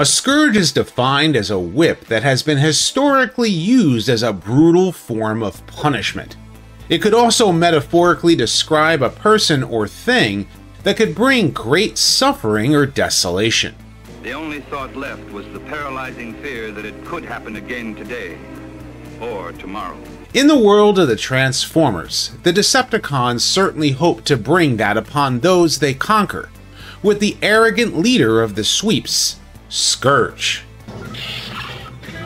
A scourge is defined as a whip that has been historically used as a brutal form of punishment. It could also metaphorically describe a person or thing that could bring great suffering or desolation. The only thought left was the paralyzing fear that it could happen again today, or tomorrow. In the world of the Transformers, the Decepticons certainly hope to bring that upon those they conquer, with the arrogant leader of the sweeps, Scourge.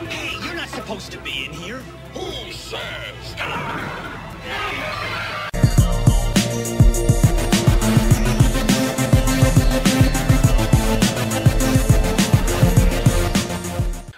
Hey, you're not supposed to be in here. Who says?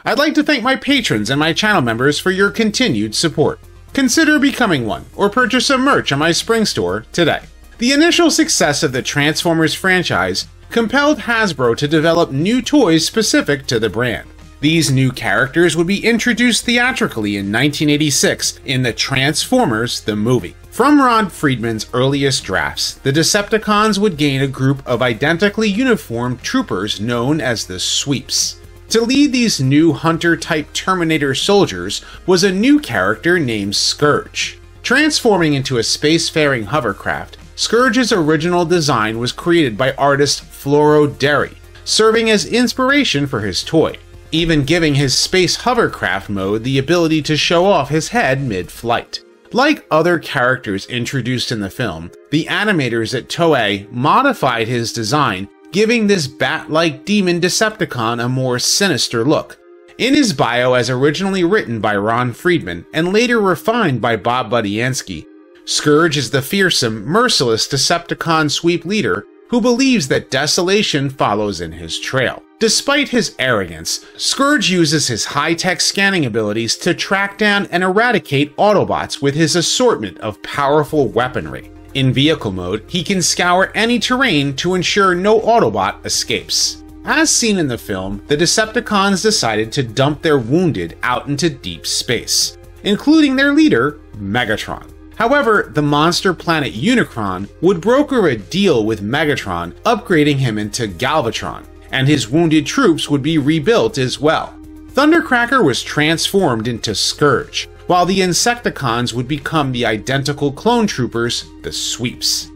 I'd like to thank my patrons and my channel members for your continued support. Consider becoming one, or purchase some merch on my Spring store today. The initial success of the Transformers franchise compelled Hasbro to develop new toys specific to the brand. These new characters would be introduced theatrically in 1986 in the Transformers the Movie. From Ron Friedman's earliest drafts, the Decepticons would gain a group of identically uniformed troopers known as the Sweeps. To lead these new Hunter-type Terminator soldiers was a new character named Scourge. Transforming into a spacefaring hovercraft, Scourge's original design was created by artist Floro Derry, serving as inspiration for his toy, even giving his space hovercraft mode the ability to show off his head mid-flight. Like other characters introduced in the film, the animators at Toei modified his design, giving this bat-like demon Decepticon a more sinister look. In his bio as originally written by Ron Friedman and later refined by Bob Budiansky, Scourge is the fearsome, merciless Decepticon sweep leader who believes that desolation follows in his trail. Despite his arrogance, Scourge uses his high-tech scanning abilities to track down and eradicate Autobots with his assortment of powerful weaponry. In vehicle mode, he can scour any terrain to ensure no Autobot escapes. As seen in the film, the Decepticons decided to dump their wounded out into deep space, including their leader, Megatron. However, the monster planet Unicron would broker a deal with Megatron, upgrading him into Galvatron, and his wounded troops would be rebuilt as well. Thundercracker was transformed into Scourge, while the Insecticons would become the identical clone troopers, the Sweeps.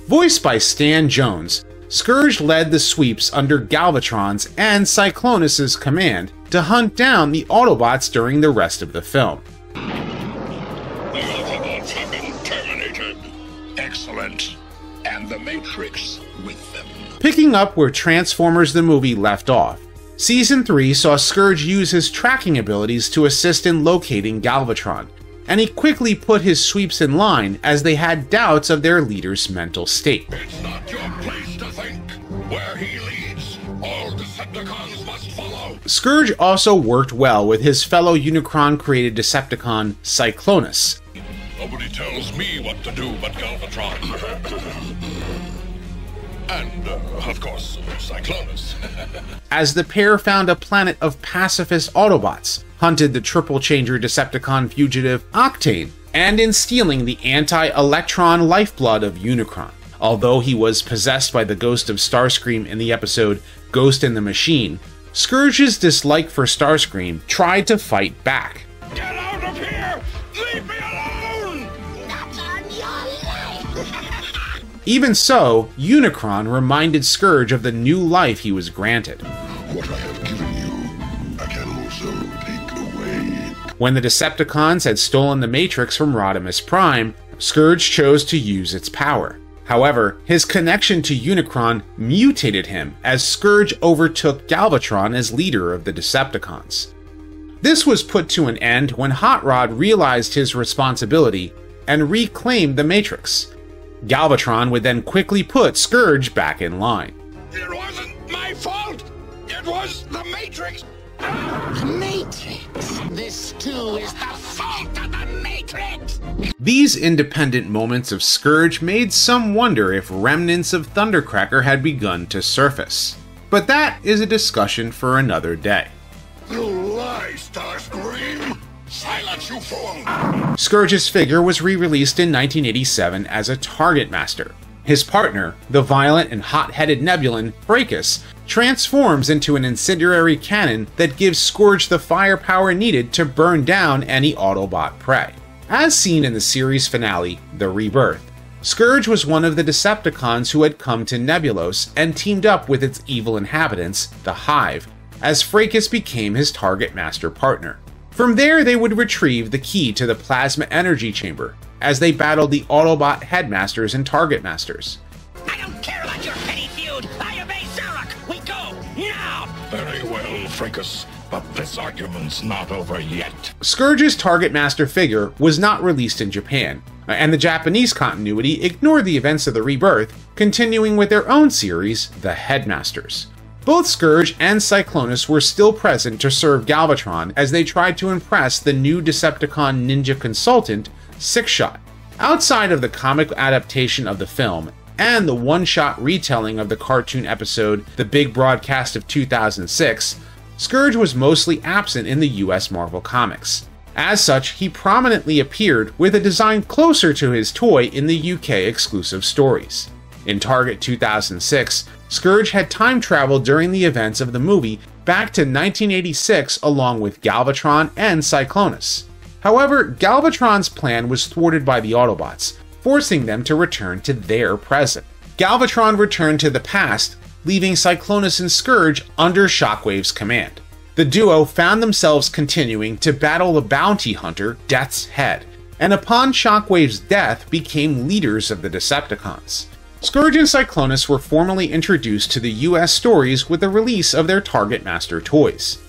Voiced by Stan Jones, Scourge led the Sweeps under Galvatron's and Cyclonus' command to hunt down the Autobots during the rest of the film. The Autobots have been terminated. Excellent. And the Matrix with them. Picking up where Transformers the Movie left off, Season 3 saw Scourge use his tracking abilities to assist in locating Galvatron, and he quickly put his Sweeps in line as they had doubts of their leader's mental state. It's not your place to think. Where he leads, all Decepticons must follow. Scourge also worked well with his fellow Unicron-created Decepticon, Cyclonus. Nobody tells me what to do but Galvatron. And, of course, Cyclonus. As the pair found a planet of pacifist Autobots, hunted the triple-changer Decepticon fugitive Octane, and in stealing the anti-Electron lifeblood of Unicron. Although he was possessed by the ghost of Starscream in the episode Ghost in the Machine, Scourge's dislike for Starscream tried to fight back. Get out of here! Leave me alone! Not on your life! Even so, Unicron reminded Scourge of the new life he was granted. What I have given you, I can also take away. When the Decepticons had stolen the Matrix from RodimusPrimal, Scourge chose to use its power. However, his connection to Unicron mutated him as Scourge overtook Galvatron as leader of the Decepticons. This was put to an end when Hot Rod realized his responsibility and reclaimed the Matrix. Galvatron would then quickly put Scourge back in line. It wasn't my fault! It was the Matrix! The Matrix! This too is the fault of the Matrix! These independent moments of Scourge made some wonder if remnants of Thundercracker had begun to surface. But that is a discussion for another day. You lie, Starscream! Silence, you fool! Scourge's figure was re-released in 1987 as a Target Master. His partner, the violent and hot-headed Nebulan, Fracas, transforms into an incendiary cannon that gives Scourge the firepower needed to burn down any Autobot prey. As seen in the series finale, The Rebirth, Scourge was one of the Decepticons who had come to Nebulos and teamed up with its evil inhabitants, the Hive, as Fracas became his target master partner. From there, they would retrieve the key to the plasma energy chamber, as they battled the Autobot headmasters and target masters. I don't care about your petty feud! I obey Zarok! We go, now! Very well, Fracas, but this argument's not over yet. Scourge's target master figure was not released in Japan, and the Japanese continuity ignored the events of the Rebirth, continuing with their own series, The Headmasters. Both Scourge and Cyclonus were still present to serve Galvatron as they tried to impress the new Decepticon ninja consultant, Sixshot. Outside of the comic adaptation of the film, and the one-shot retelling of the cartoon episode The Big Broadcast of 2006, Scourge was mostly absent in the US Marvel Comics. As such, he prominently appeared with a design closer to his toy in the UK exclusive stories. In Target 2006, Scourge had time traveled during the events of the movie back to 1986 along with Galvatron and Cyclonus. However, Galvatron's plan was thwarted by the Autobots, forcing them to return to their present. Galvatron returned to the past, leaving Cyclonus and Scourge under Shockwave's command. The duo found themselves continuing to battle the bounty hunter, Death's Head, and upon Shockwave's death became leaders of the Decepticons. Scourge and Cyclonus were formally introduced to the US stories with the release of their Target Master toys.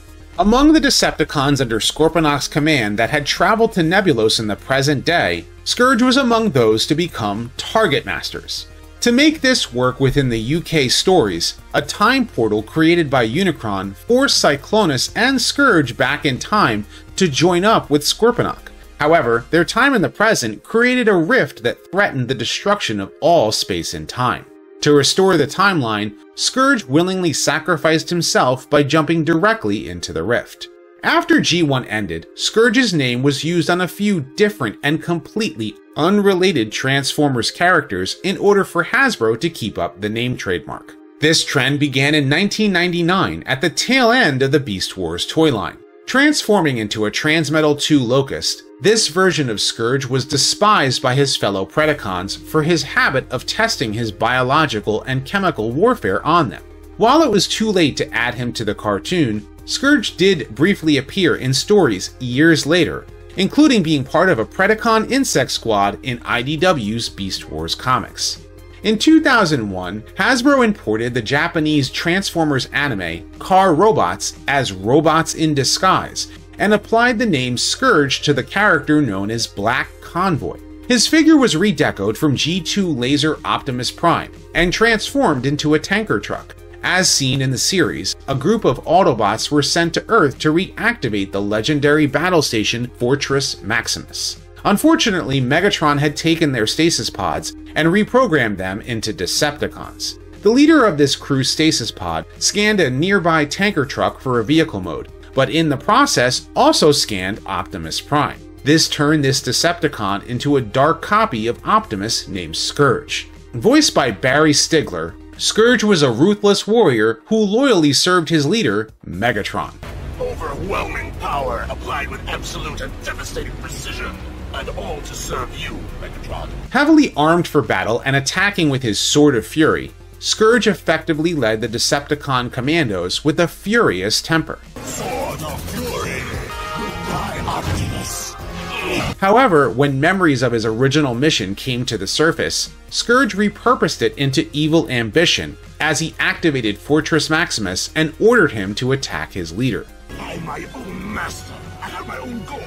Among the Decepticons under Scorponok's command that had traveled to Nebulos in the present day, Scourge was among those to become Target Masters. To make this work within the UK stories, a time portal created by Unicron forced Cyclonus and Scourge back in time to join up with Scorponok. However, their time in the present created a rift that threatened the destruction of all space and time. To restore the timeline, Scourge willingly sacrificed himself by jumping directly into the rift. After G1 ended, Scourge's name was used on a few different and completely unrelated Transformers characters in order for Hasbro to keep up the name trademark. This trend began in 1999 at the tail end of the Beast Wars toy line. Transforming into a Transmetal 2 Locust, this version of Scourge was despised by his fellow Predacons for his habit of testing his biological and chemical warfare on them. While it was too late to add him to the cartoon, Scourge did briefly appear in stories years later, including being part of a Predacon insect squad in IDW's Beast Wars comics. In 2001, Hasbro imported the Japanese Transformers anime Car Robots as Robots in Disguise, and applied the name Scourge to the character known as Black Convoy. His figure was redecoed from G2 Laser Optimus Prime, and transformed into a tanker truck. As seen in the series, a group of Autobots were sent to Earth to reactivate the legendary battle station Fortress Maximus. Unfortunately, Megatron had taken their stasis pods and reprogrammed them into Decepticons. The leader of this crew's stasis pod scanned a nearby tanker truck for a vehicle mode, but in the process also scanned Optimus Prime. This turned this Decepticon into a dark copy of Optimus named Scourge. Voiced by Barry Stigler, Scourge was a ruthless warrior who loyally served his leader, Megatron. Overwhelming power applied with absolute and devastating precision, and all to serve you, Megatron. Heavily armed for battle and attacking with his Sword of Fury, Scourge effectively led the Decepticon commandos with a furious temper. Sword of Fury! Goodbye, Optimus! However, when memories of his original mission came to the surface, Scourge repurposed it into evil ambition as he activated Fortress Maximus and ordered him to attack his leader. I'm my own master. I have my own goals.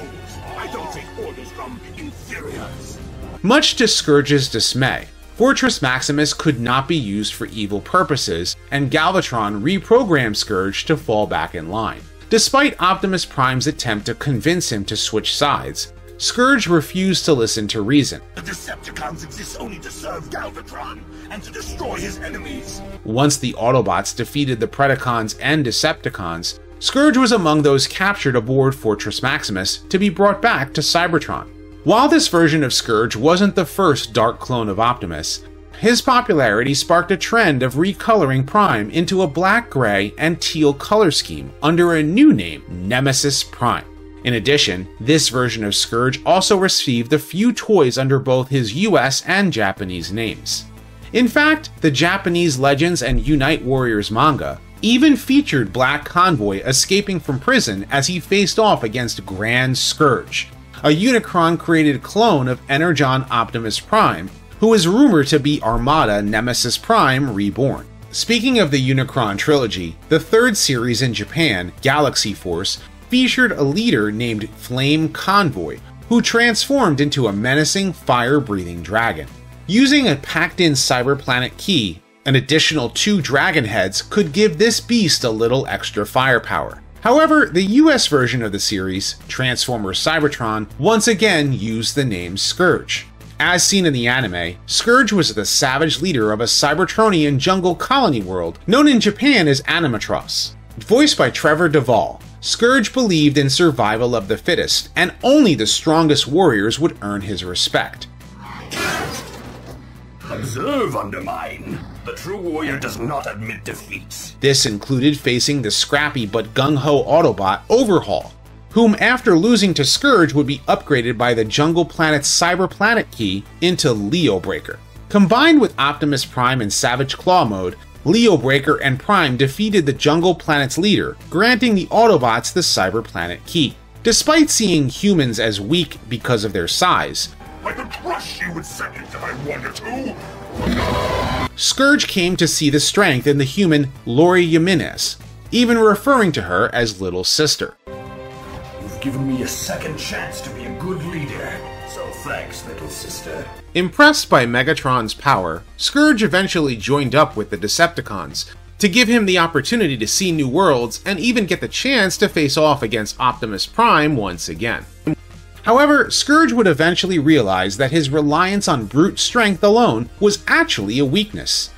I don't take orders from inferiors. Much to Scourge's dismay, Fortress Maximus could not be used for evil purposes, and Galvatron reprogrammed Scourge to fall back in line. Despite Optimus Prime's attempt to convince him to switch sides, Scourge refused to listen to reason. The Decepticons exist only to serve Galvatron and to destroy his enemies. Once the Autobots defeated the Predacons and Decepticons, Scourge was among those captured aboard Fortress Maximus to be brought back to Cybertron. While this version of Scourge wasn't the first dark clone of Optimus, his popularity sparked a trend of recoloring Prime into a black, gray, and teal color scheme under a new name, Nemesis Prime. In addition, this version of Scourge also received a few toys under both his US and Japanese names. In fact, the Japanese Legends and Unite Warriors manga even featured Black Convoy escaping from prison as he faced off against Grand Scourge, a Unicron-created clone of Energon Optimus Prime, who is rumored to be Armada Nemesis Prime reborn. Speaking of the Unicron trilogy, the third series in Japan, Galaxy Force, featured a leader named Flame Convoy, who transformed into a menacing, fire-breathing dragon. Using a packed-in cyberplanet key, an additional 2 dragon heads could give this beast a little extra firepower. However, the US version of the series, Transformers Cybertron, once again used the name Scourge. As seen in the anime, Scourge was the savage leader of a Cybertronian jungle colony world known in Japan as Animatros. Voiced by Trevor Duvall, Scourge believed in survival of the fittest, and only the strongest warriors would earn his respect. Observe, Undermine. The true warrior does not admit defeat. This included facing the scrappy but gung-ho Autobot Overhaul, whom after losing to Scourge would be upgraded by the Jungle Planet's Cyberplanet key into Leo Breaker. Combined with Optimus Prime in Savage Claw mode, Leo Breaker and Prime defeated the Jungle Planet's leader, granting the Autobots the Cyberplanet key. Despite seeing humans as weak because of their size, I could crush you in seconds if I wanted to! Scourge came to see the strength in the human Lori Jimenez, even referring to her as Little Sister. You've given me a second chance to be a good leader, so thanks, Little Sister. Impressed by Megatron's power, Scourge eventually joined up with the Decepticons to give him the opportunity to see new worlds and even get the chance to face off against Optimus Prime once again. However, Scourge would eventually realize that his reliance on brute strength alone was actually a weakness.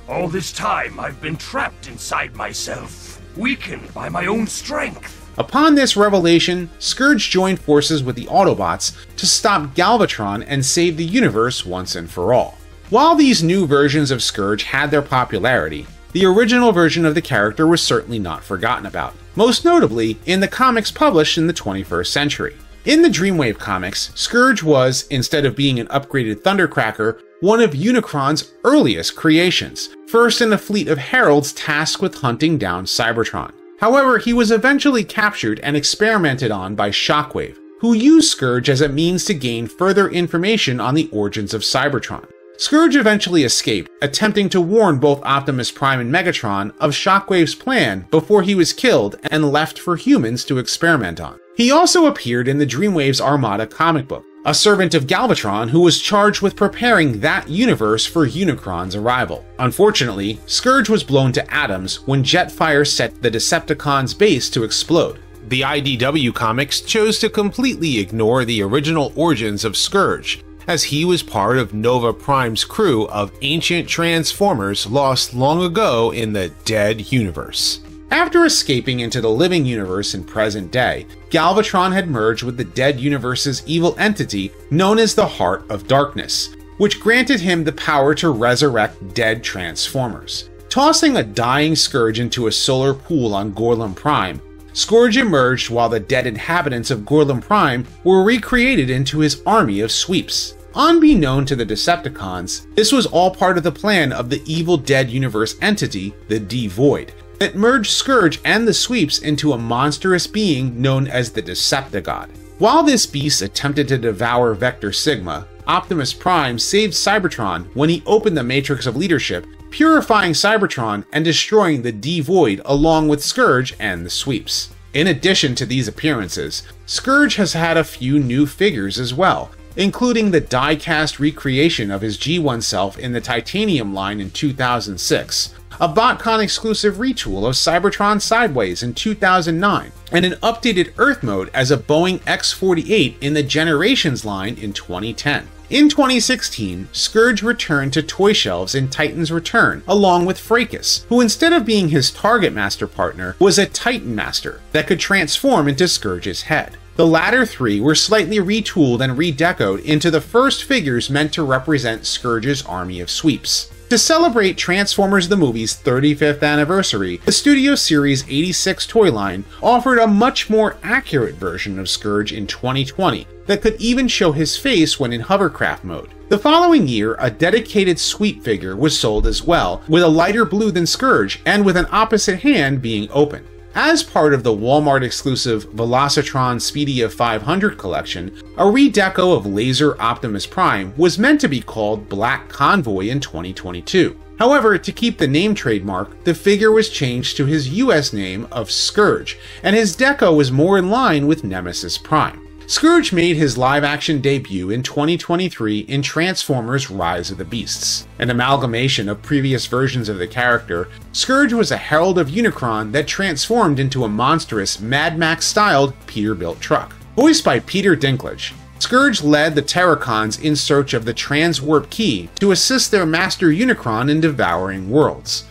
All this time, I've been trapped inside myself, weakened by my own strength. Upon this revelation, Scourge joined forces with the Autobots to stop Galvatron and save the universe once and for all. While these new versions of Scourge had their popularity, the original version of the character was certainly not forgotten about, most notably in the comics published in the 21st century. In the Dreamwave comics, Scourge was, instead of being an upgraded Thundercracker, one of Unicron's earliest creations, first in a fleet of heralds tasked with hunting down Cybertron. However, he was eventually captured and experimented on by Shockwave, who used Scourge as a means to gain further information on the origins of Cybertron. Scourge eventually escaped, attempting to warn both Optimus Prime and Megatron of Shockwave's plan before he was killed and left for humans to experiment on. He also appeared in the Dreamwave's Armada comic book, a servant of Galvatron who was charged with preparing that universe for Unicron's arrival. Unfortunately, Scourge was blown to atoms when Jetfire set the Decepticons' base to explode. The IDW comics chose to completely ignore the original origins of Scourge, as he was part of Nova Prime's crew of ancient Transformers lost long ago in the Dead Universe. After escaping into the living universe in present day, Galvatron had merged with the Dead Universe's evil entity known as the Heart of Darkness, which granted him the power to resurrect dead Transformers. Tossing a dying Scourge into a solar pool on Gorlum Prime, Scourge emerged while the dead inhabitants of Gorlum Prime were recreated into his army of sweeps. Unbeknown to the Decepticons, this was all part of the plan of the evil Dead Universe entity, the D-Void, that merged Scourge and the sweeps into a monstrous being known as the Decepticon. While this beast attempted to devour Vector Sigma, Optimus Prime saved Cybertron when he opened the Matrix of Leadership, purifying Cybertron and destroying the D-Void along with Scourge and the sweeps. In addition to these appearances, Scourge has had a few new figures as well, including the die-cast recreation of his G1 self in the Titanium line in 2006, a BotCon exclusive retool of Cybertron Sideways in 2009, and an updated Earth mode as a Boeing X-48 in the Generations line in 2010. In 2016, Scourge returned to toy shelves in Titan's Return, along with Fracas, who instead of being his Target Master partner, was a Titan Master that could transform into Scourge's head. The latter three were slightly retooled and redecoed into the first figures meant to represent Scourge's army of sweeps. To celebrate Transformers the movie's 35th anniversary, the Studio Series 86 toy line offered a much more accurate version of Scourge in 2020 that could even show his face when in hovercraft mode. The following year, a dedicated sweep figure was sold as well, with a lighter blue than Scourge and with an opposite hand being open. As part of the Walmart-exclusive Velocitron Speedia 500 collection, a redeco of Laser Optimus Prime was meant to be called Black Convoy in 2022. However, to keep the name trademark, the figure was changed to his US name of Scourge, and his deco was more in line with Nemesis Prime. Scourge made his live-action debut in 2023 in Transformers Rise of the Beasts. An amalgamation of previous versions of the character, Scourge was a herald of Unicron that transformed into a monstrous Mad Max-styled Peterbilt truck. Voiced by Peter Dinklage, Scourge led the Terracons in search of the Transwarp Key to assist their master Unicron in devouring worlds.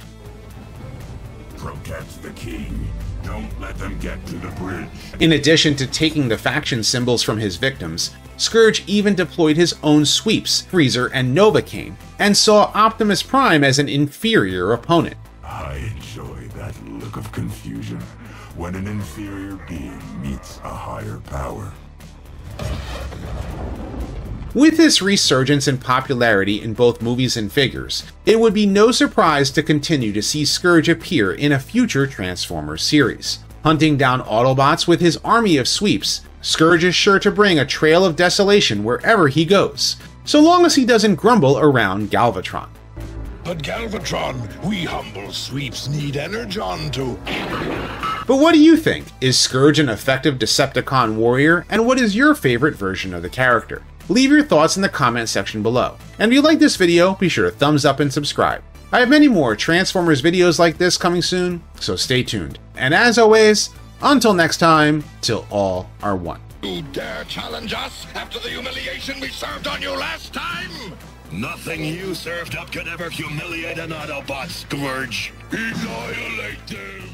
Protect the key. Don't let them get to the bridge. In addition to taking the faction symbols from his victims, Scourge even deployed his own sweeps, Freezer and Novocaine, and saw Optimus Prime as an inferior opponent. I enjoy that look of confusion when an inferior being meets a higher power. With this resurgence in popularity in both movies and figures, it would be no surprise to continue to see Scourge appear in a future Transformers series. Hunting down Autobots with his army of sweeps, Scourge is sure to bring a trail of desolation wherever he goes, so long as he doesn't grumble around Galvatron. But Galvatron, we humble sweeps need energon to... But what do you think? Is Scourge an effective Decepticon warrior, and what is your favorite version of the character? Leave your thoughts in the comment section below. And if you like this video, be sure to thumbs up and subscribe. I have many more Transformers videos like this coming soon, so stay tuned. And as always, until next time, till all are one. You dare challenge us after the humiliation we served on you last time? Nothing you served up could ever humiliate an Autobot, Scourge. Annihilate them!